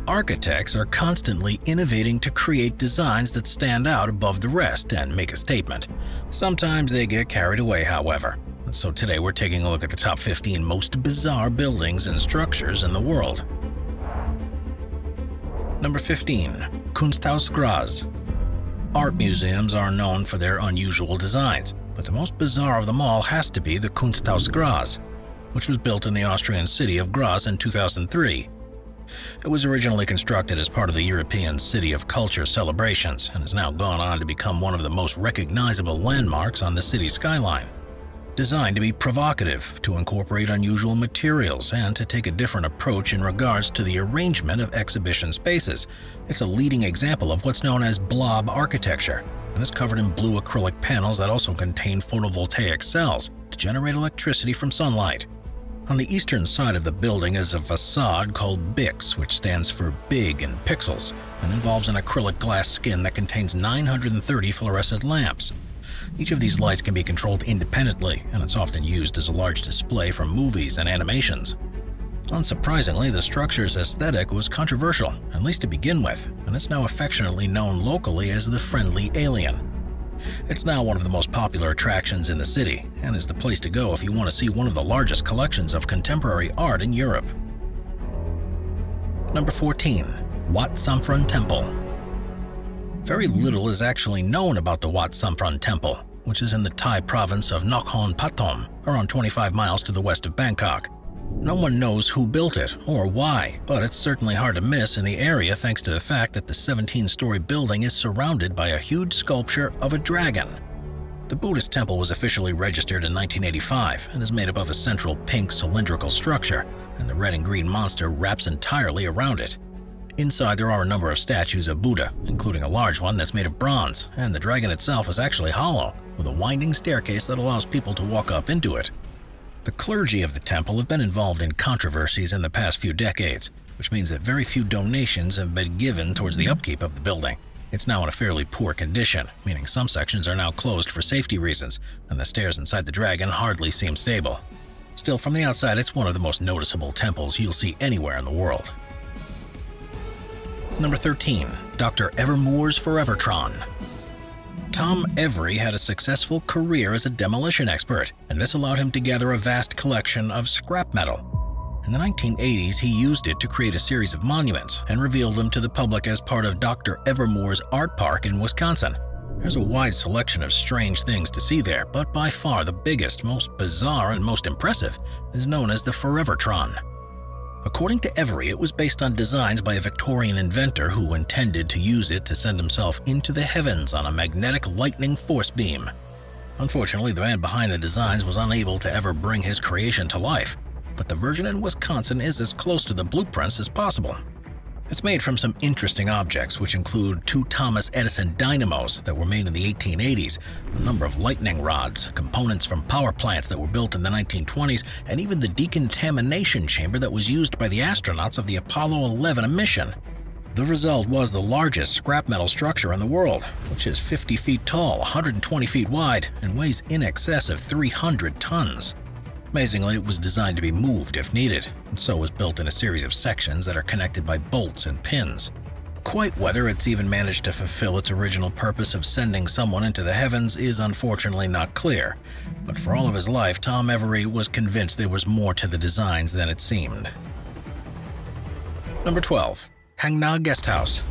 architects are constantly innovating to create designs that stand out above the rest and make a statement. Sometimes they get carried away, however. So today we're taking a look at the top 15 most bizarre buildings and structures in the world. Number 15. Kunsthaus Grass. Art museums are known for their unusual designs, but the most bizarre of them all has to be the Kunsthaus Grass, which was built in the Austrian city of Graz in 2003. It was originally constructed as part of the European City of Culture celebrations and has now gone on to become one of the most recognizable landmarks on the city's skyline. Designed to be provocative, to incorporate unusual materials, and to take a different approach in regards to the arrangement of exhibition spaces, it's a leading example of what's known as blob architecture, and is covered in blue acrylic panels that also contain photovoltaic cells to generate electricity from sunlight. On the eastern side of the building is a facade called BIX, which stands for Big in Pixels, and involves an acrylic glass skin that contains 930 fluorescent lamps. Each of these lights can be controlled independently, and it's often used as a large display for movies and animations. Unsurprisingly, the structure's aesthetic was controversial, at least to begin with, and it's now affectionately known locally as the Friendly Alien. It's now one of the most popular attractions in the city, and is the place to go if you want to see one of the largest collections of contemporary art in Europe. Number 14. Wat Saphan Temple. Very little is actually known about the Wat Saphan Temple, which is in the Thai province of Nakhon Pathom, around 25 miles to the west of Bangkok. No one knows who built it or why, but it's certainly hard to miss in the area thanks to the fact that the 17-story building is surrounded by a huge sculpture of a dragon. The Buddhist temple was officially registered in 1985 and is made up of a central pink cylindrical structure, and the red and green monster wraps entirely around it. Inside there are a number of statues of Buddha, including a large one that's made of bronze, and the dragon itself is actually hollow, with a winding staircase that allows people to walk up into it. The clergy of the temple have been involved in controversies in the past few decades, which means that very few donations have been given towards the upkeep of the building. It's now in a fairly poor condition, meaning some sections are now closed for safety reasons, and the stairs inside the dragon hardly seem stable. Still, from the outside, it's one of the most noticeable temples you'll see anywhere in the world. Number 13. Dr. Evermores Forevertron. Tom Every had a successful career as a demolition expert, and this allowed him to gather a vast collection of scrap metal. In the 1980s, he used it to create a series of monuments and revealed them to the public as part of Dr. Evermore's Art Park in Wisconsin. There's a wide selection of strange things to see there, but by far the biggest, most bizarre, and most impressive is known as the Forevertron. According to Every, it was based on designs by a Victorian inventor who intended to use it to send himself into the heavens on a magnetic lightning force beam. Unfortunately, the man behind the designs was unable to ever bring his creation to life, but the version in Wisconsin is as close to the blueprints as possible. It's made from some interesting objects, which include 2 Thomas Edison dynamos that were made in the 1880s, a number of lightning rods, components from power plants that were built in the 1920s, and even the decontamination chamber that was used by the astronauts of the Apollo 11 mission. The result was the largest scrap metal structure in the world, which is 50 feet tall, 120 feet wide, and weighs in excess of 300 tons. Amazingly, it was designed to be moved if needed, and so was built in a series of sections that are connected by bolts and pins. Quite whether it's even managed to fulfill its original purpose of sending someone into the heavens is unfortunately not clear, but for all of his life, Tom Every was convinced there was more to the designs than it seemed. Number 12. Hangan Guest House.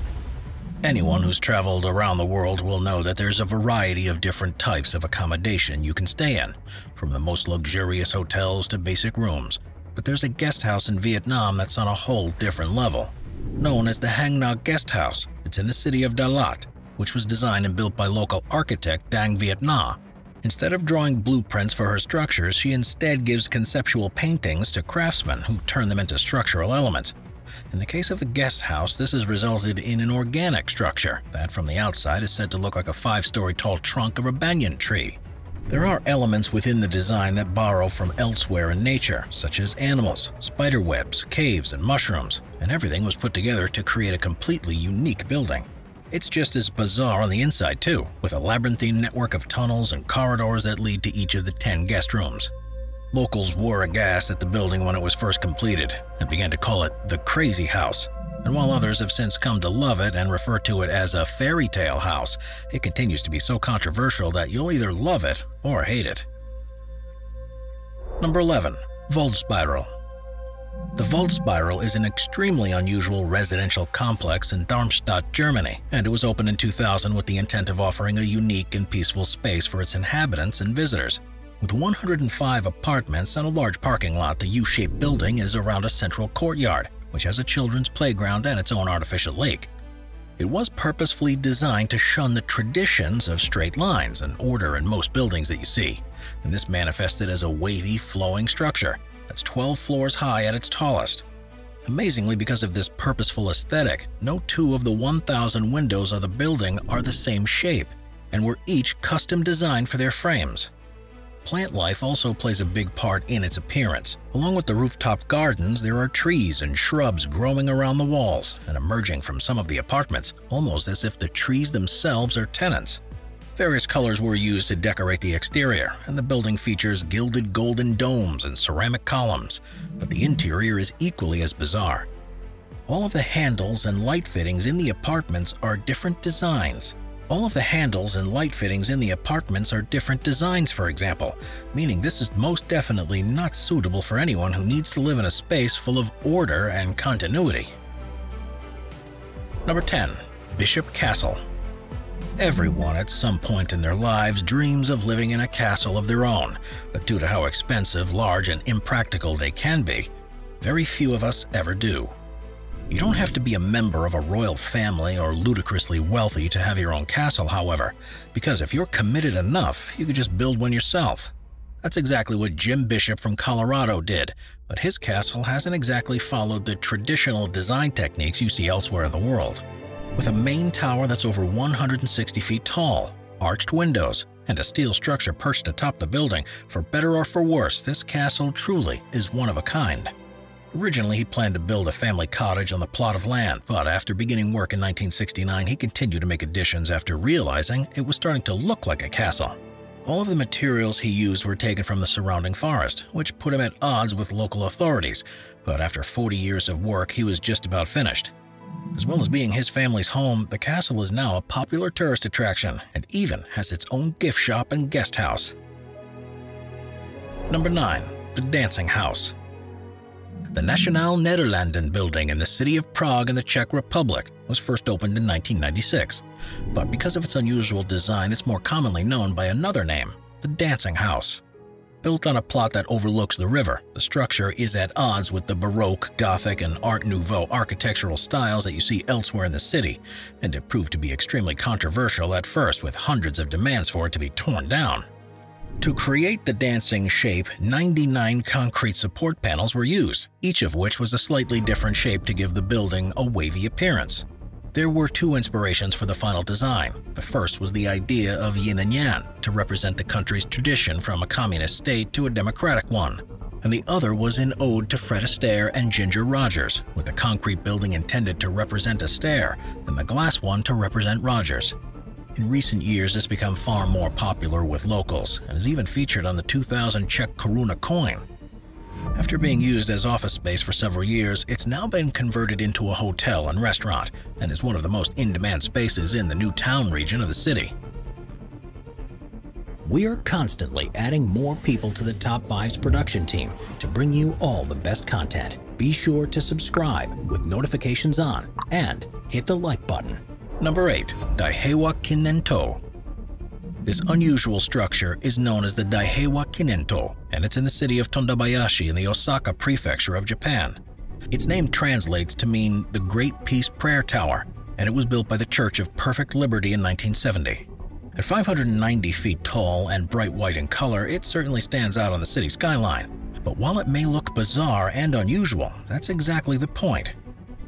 Anyone who's traveled around the world will know that there's a variety of different types of accommodation you can stay in, from the most luxurious hotels to basic rooms. But there's a guest house in Vietnam that's on a whole different level. Known as the Hangan Guest House, it's in the city of Dalat, which was designed and built by local architect Dang Viet Na. Instead of drawing blueprints for her structures, she instead gives conceptual paintings to craftsmen who turn them into structural elements. In the case of the guest house, this has resulted in an organic structure that from the outside is said to look like a 5-story tall trunk of a banyan tree. There are elements within the design that borrow from elsewhere in nature, such as animals, spider webs, caves, and mushrooms, and everything was put together to create a completely unique building. It's just as bizarre on the inside too, with a labyrinthine network of tunnels and corridors that lead to each of the 10 guest rooms. Locals were aghast at the building when it was first completed and began to call it the Crazy House, and while others have since come to love it and refer to it as a fairy tale house, it continues to be so controversial that you'll either love it or hate it. Number 11. Vold Spiral. The Vold Spiral is an extremely unusual residential complex in Darmstadt, Germany, and it was opened in 2000 with the intent of offering a unique and peaceful space for its inhabitants and visitors. With 105 apartments and a large parking lot, the U-shaped building is around a central courtyard, which has a children's playground and its own artificial lake. It was purposefully designed to shun the traditions of straight lines and order in most buildings that you see, and this manifested as a wavy, flowing structure that's 12 floors high at its tallest. Amazingly, because of this purposeful aesthetic, no two of the 1,000 windows of the building are the same shape, and were each custom designed for their frames. Plant life also plays a big part in its appearance. Along with the rooftop gardens, there are trees and shrubs growing around the walls and emerging from some of the apartments, almost as if the trees themselves are tenants. Various colors were used to decorate the exterior, and the building features gilded golden domes and ceramic columns, but the interior is equally as bizarre. All of the handles and light fittings in the apartments are different designs. For example, meaning this is most definitely not suitable for anyone who needs to live in a space full of order and continuity. Number 10. Bishop Castle. Everyone at some point in their lives dreams of living in a castle of their own, but due to how expensive, large, and impractical they can be, very few of us ever do. You don't have to be a member of a royal family or ludicrously wealthy to have your own castle, however, because if you're committed enough, you could just build one yourself. That's exactly what Jim Bishop from Colorado did, but his castle hasn't exactly followed the traditional design techniques you see elsewhere in the world. With a main tower that's over 160 feet tall, arched windows, and a steel structure perched atop the building, for better or for worse, this castle truly is one of a kind. Originally, he planned to build a family cottage on the plot of land, but after beginning work in 1969, he continued to make additions after realizing it was starting to look like a castle. All of the materials he used were taken from the surrounding forest, which put him at odds with local authorities, but after 40 years of work, he was just about finished. As well as being his family's home, the castle is now a popular tourist attraction and even has its own gift shop and guest house. Number 9. The Dancing House. The Nationale Nederlanden building in the city of Prague in the Czech Republic was first opened in 1996, but because of its unusual design, it's more commonly known by another name, the Dancing House. Built on a plot that overlooks the river, the structure is at odds with the Baroque, Gothic, and Art Nouveau architectural styles that you see elsewhere in the city, and it proved to be extremely controversial at first, with hundreds of demands for it to be torn down. To create the dancing shape, 99 concrete support panels were used, each of which was a slightly different shape to give the building a wavy appearance. There were two inspirations for the final design. The first was the idea of yin and yang, to represent the country's tradition from a communist state to a democratic one. And the other was an ode to Fred Astaire and Ginger Rogers, with the concrete building intended to represent Astaire and the glass one to represent Rogers. In recent years, it's become far more popular with locals and is even featured on the 2000 Czech koruna coin. After being used as office space for several years, it's now been converted into a hotel and restaurant and is one of the most in-demand spaces in the new town region of the city. We're constantly adding more people to the Top 5's production team to bring you all the best content. Be sure to subscribe with notifications on and hit the like button. Number 8. Daihewa Kinento. This unusual structure is known as the Daihewa Kinento, and it's in the city of Tondabayashi in the Osaka prefecture of Japan. Its name translates to mean the Great Peace Prayer Tower, and it was built by the Church of Perfect Liberty in 1970. At 590 feet tall and bright white in color, it certainly stands out on the city skyline. But while it may look bizarre and unusual, that's exactly the point.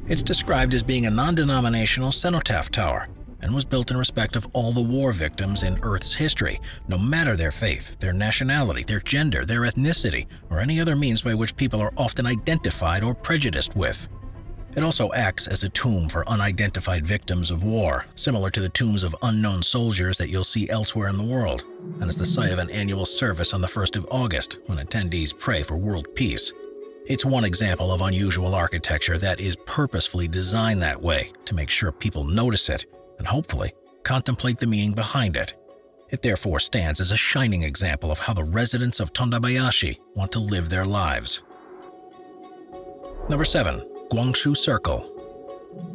It's described as being a non-denominational cenotaph tower and was built in respect of all the war victims in Earth's history, no matter their faith, their nationality, their gender, their ethnicity, or any other means by which people are often identified or prejudiced with. It also acts as a tomb for unidentified victims of war, similar to the tombs of unknown soldiers that you'll see elsewhere in the world, and is the site of an annual service on the 1st of August when attendees pray for world peace. It's one example of unusual architecture that is purposefully designed that way to make sure people notice it and hopefully contemplate the meaning behind it. It therefore stands as a shining example of how the residents of Tondabayashi want to live their lives. Number 7. Guangxi Circle.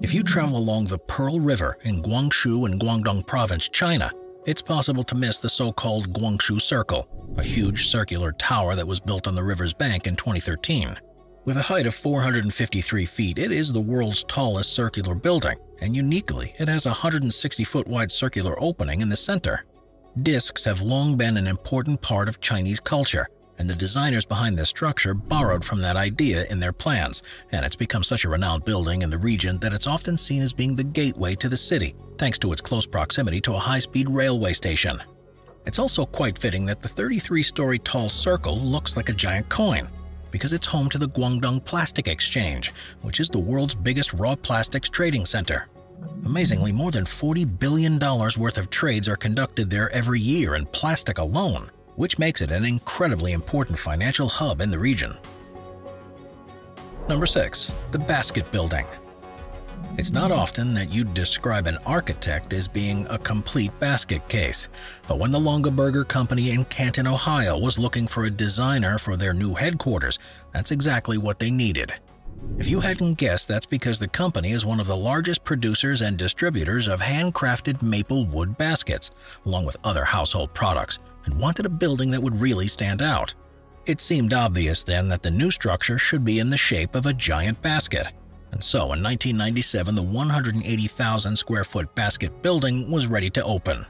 If you travel along the Pearl River in Guangzhou and Guangdong Province, China, it's possible to miss the so-called Guangxi Circle, a huge circular tower that was built on the river's bank in 2013. With a height of 453 feet, it is the world's tallest circular building, and uniquely, it has a 160-foot wide circular opening in the center. Discs have long been an important part of Chinese culture, and the designers behind this structure borrowed from that idea in their plans, and it's become such a renowned building in the region that it's often seen as being the gateway to the city, thanks to its close proximity to a high-speed railway station. It's also quite fitting that the 33-story tall circle looks like a giant coin, because it's home to the Guangdong Plastic Exchange, which is the world's biggest raw plastics trading center. Amazingly, more than $40 billion worth of trades are conducted there every year in plastic alone, which makes it an incredibly important financial hub in the region. Number 6. The Basket Building. It's not often that you'd describe an architect as being a complete basket case, but when the Longaberger Company in Canton, Ohio was looking for a designer for their new headquarters, that's exactly what they needed. If you hadn't guessed, that's because the company is one of the largest producers and distributors of handcrafted maple wood baskets, along with other household products, and wanted a building that would really stand out. It seemed obvious then that the new structure should be in the shape of a giant basket. And so in 1997, the 180,000 square foot basket building was ready to open.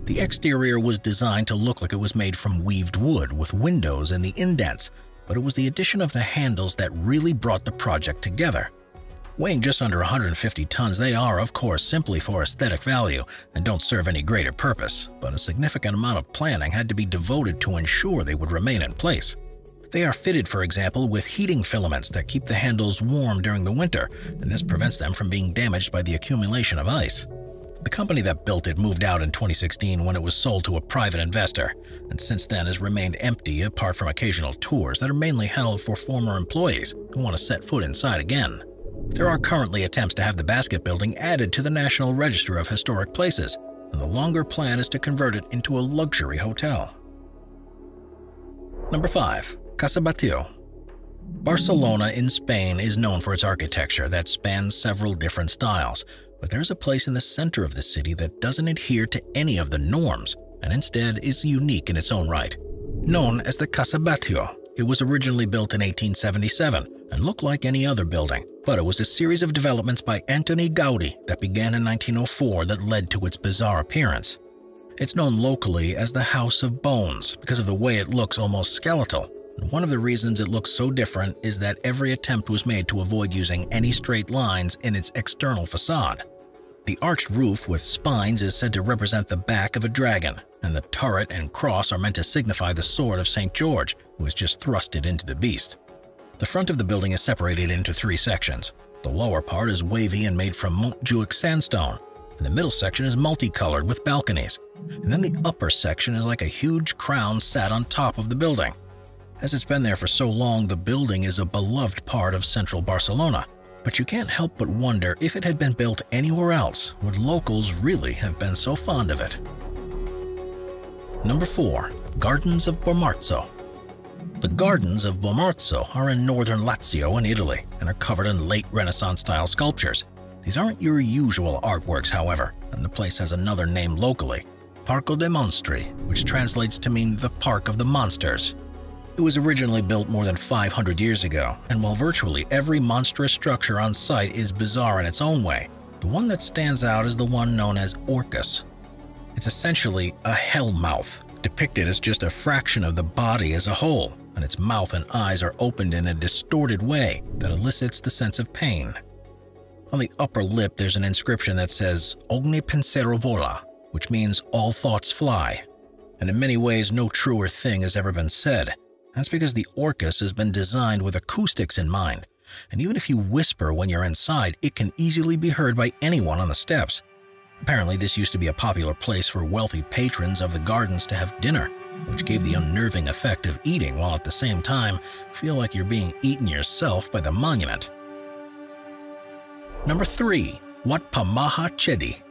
The exterior was designed to look like it was made from weaved wood with windows in the indents, but it was the addition of the handles that really brought the project together. Weighing just under 150 tons, they are, of course, simply for aesthetic value and don't serve any greater purpose, but a significant amount of planning had to be devoted to ensure they would remain in place. They are fitted, for example, with heating filaments that keep the handles warm during the winter, and this prevents them from being damaged by the accumulation of ice. The company that built it moved out in 2016 when it was sold to a private investor, and since then has remained empty apart from occasional tours that are mainly held for former employees who want to set foot inside again. There are currently attempts to have the basket building added to the National Register of Historic Places, and the longer plan is to convert it into a luxury hotel. Number 5. Casa Battillo. Barcelona in Spain is known for its architecture that spans several different styles, but there's a place in the center of the city that doesn't adhere to any of the norms and instead is unique in its own right. Known as the Casa Battillo, it was originally built in 1877 and looked like any other building, but it was a series of developments by Antoni Gaudi that began in 1904 that led to its bizarre appearance. It's known locally as the House of Bones because of the way it looks almost skeletal. And one of the reasons it looks so different is that every attempt was made to avoid using any straight lines in its external facade. The arched roof with spines is said to represent the back of a dragon, and the turret and cross are meant to signify the sword of St. George, who has just thrusted into the beast. The front of the building is separated into 3 sections. The lower part is wavy and made from Montjuic sandstone, and the middle section is multicolored with balconies, and then the upper section is like a huge crown sat on top of the building. As it's been there for so long, the building is a beloved part of central Barcelona, but you can't help but wonder if it had been built anywhere else, would locals really have been so fond of it? Number 4. Gardens of Bomarzo. The Gardens of Bomarzo are in northern Lazio in Italy and are covered in late Renaissance-style sculptures. These aren't your usual artworks, however, and the place has another name locally, Parco dei Monstri, which translates to mean the Park of the Monsters. It was originally built more than 500 years ago, and while virtually every monstrous structure on site is bizarre in its own way, the one that stands out is the one known as Orcus. It's essentially a hell mouth, depicted as just a fraction of the body as a whole, and its mouth and eyes are opened in a distorted way that elicits the sense of pain. On the upper lip there's an inscription that says Ogni pensiero vola, which means all thoughts fly. And in many ways no truer thing has ever been said. That's because the Orcus has been designed with acoustics in mind, and even if you whisper when you're inside, it can easily be heard by anyone on the steps. Apparently this used to be a popular place for wealthy patrons of the gardens to have dinner, which gave the unnerving effect of eating while at the same time feel like you're being eaten yourself by the monument. Number 3. Wat Pa Maha Chidi.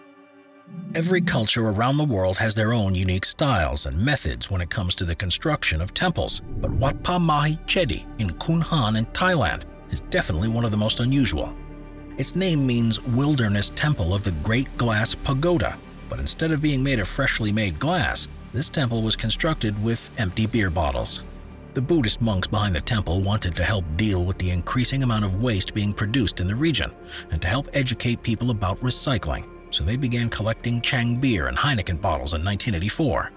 Every culture around the world has their own unique styles and methods when it comes to the construction of temples, but Wat Pa Maha Chidi in Kunhan in Thailand is definitely one of the most unusual. Its name means Wilderness Temple of the Great Glass Pagoda, but instead of being made of freshly made glass, this temple was constructed with empty beer bottles. The Buddhist monks behind the temple wanted to help deal with the increasing amount of waste being produced in the region and to help educate people about recycling, so they began collecting Chang beer and Heineken bottles in 1984.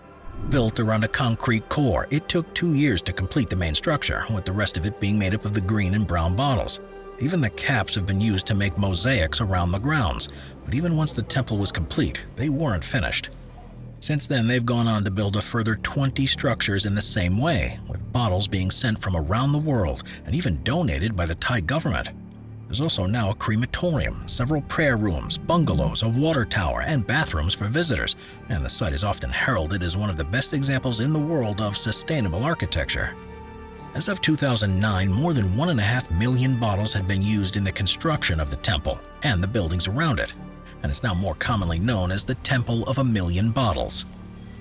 Built around a concrete core, it took 2 years to complete the main structure, with the rest of it being made up of the green and brown bottles. Even the caps have been used to make mosaics around the grounds, but even once the temple was complete, they weren't finished. Since then, they've gone on to build a further 20 structures in the same way, with bottles being sent from around the world and even donated by the Thai government. There's also now a crematorium, several prayer rooms, bungalows, a water tower, and bathrooms for visitors, and the site is often heralded as one of the best examples in the world of sustainable architecture. As of 2009, more than 1.5 million bottles had been used in the construction of the temple and the buildings around it, and it's now more commonly known as the Temple of a Million Bottles.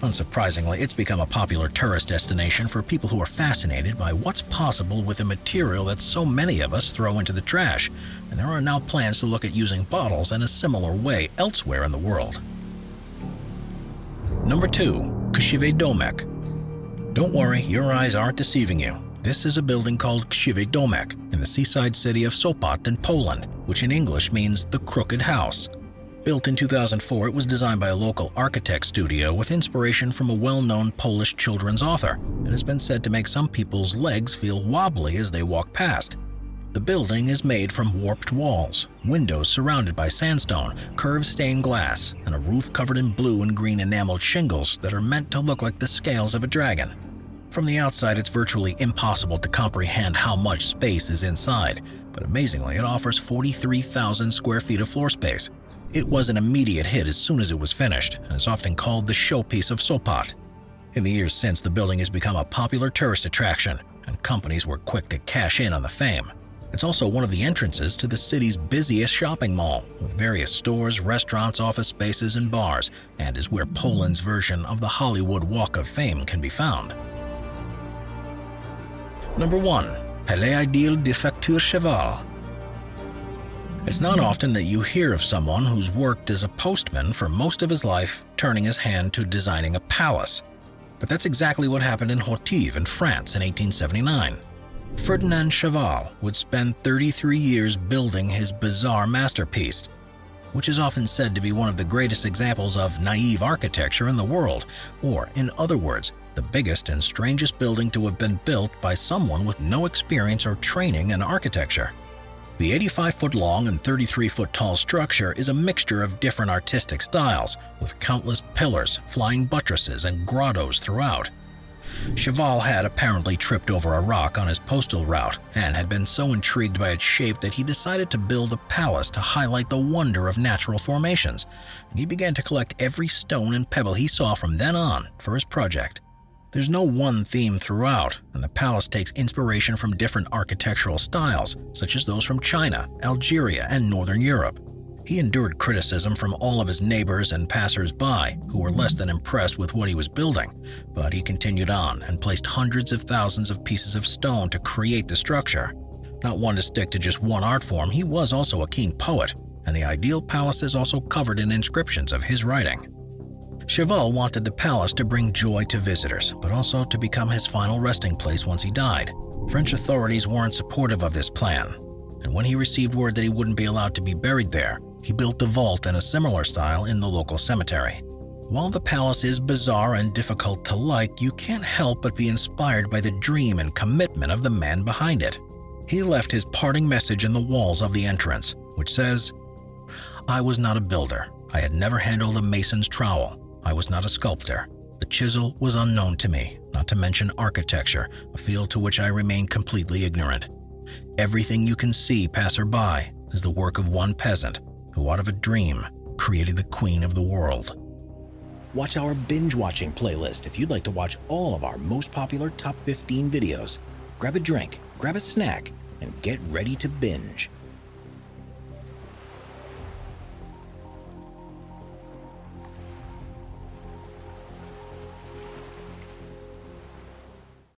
Unsurprisingly, it's become a popular tourist destination for people who are fascinated by what's possible with a material that so many of us throw into the trash, and there are now plans to look at using bottles in a similar way elsewhere in the world. Number 2. Kushive Domek. Don't worry, your eyes aren't deceiving you. This is a building called Kushive Domek in the seaside city of Sopot in Poland, which in English means the Crooked House. Built in 2004, it was designed by a local architect studio with inspiration from a well-known Polish children's author, and has been said to make some people's legs feel wobbly as they walk past. The building is made from warped walls, windows surrounded by sandstone, curved stained glass, and a roof covered in blue and green enameled shingles that are meant to look like the scales of a dragon. From the outside, it's virtually impossible to comprehend how much space is inside, but amazingly, it offers 43,000 square feet of floor space. It was an immediate hit as soon as it was finished, and is often called the showpiece of Sopot. In the years since, the building has become a popular tourist attraction, and companies were quick to cash in on the fame. It's also one of the entrances to the city's busiest shopping mall, with various stores, restaurants, office spaces, and bars, and is where Poland's version of the Hollywood Walk of Fame can be found. Number 1. Palais Ideal de Facture Cheval. It's not often that you hear of someone who's worked as a postman for most of his life turning his hand to designing a palace. But that's exactly what happened in Hotive in France in 1879. Ferdinand Cheval would spend 33 years building his bizarre masterpiece, which is often said to be one of the greatest examples of naive architecture in the world, or in other words, the biggest and strangest building to have been built by someone with no experience or training in architecture. The 85-foot-long and 33-foot-tall structure is a mixture of different artistic styles, with countless pillars, flying buttresses, and grottos throughout. Cheval had apparently tripped over a rock on his postal route and had been so intrigued by its shape that he decided to build a palace to highlight the wonder of natural formations, and he began to collect every stone and pebble he saw from then on for his project. There's no one theme throughout, and the palace takes inspiration from different architectural styles, such as those from China, Algeria, and Northern Europe. He endured criticism from all of his neighbors and passers-by, who were less than impressed with what he was building, but he continued on and placed hundreds of thousands of pieces of stone to create the structure. Not one to stick to just one art form, he was also a keen poet, and the ideal palace is also covered in inscriptions of his writing. Cheval wanted the palace to bring joy to visitors, but also to become his final resting place once he died. French authorities weren't supportive of this plan, and when he received word that he wouldn't be allowed to be buried there, he built a vault in a similar style in the local cemetery. While the palace is bizarre and difficult to like, you can't help but be inspired by the dream and commitment of the man behind it. He left his parting message in the walls of the entrance, which says, "I was not a builder. I had never handled a mason's trowel. I was not a sculptor. The chisel was unknown to me, not to mention architecture, a field to which I remain completely ignorant. Everything you can see passerby is the work of one peasant who, out of a dream, created the queen of the world." Watch our binge-watching playlist if you'd like to watch all of our most popular top 15 videos. Grab a drink, grab a snack, and get ready to binge.